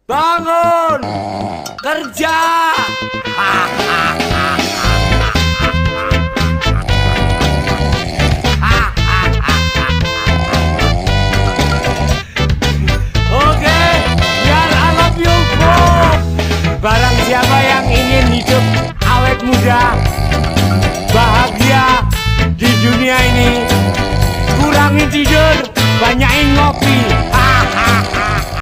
bangun, kerja. Oke, biar I love you, Bob. Barang siapa yang ingin hidup awet muda, bahagia di dunia ini, kurangin tidur, banyakin ngopi.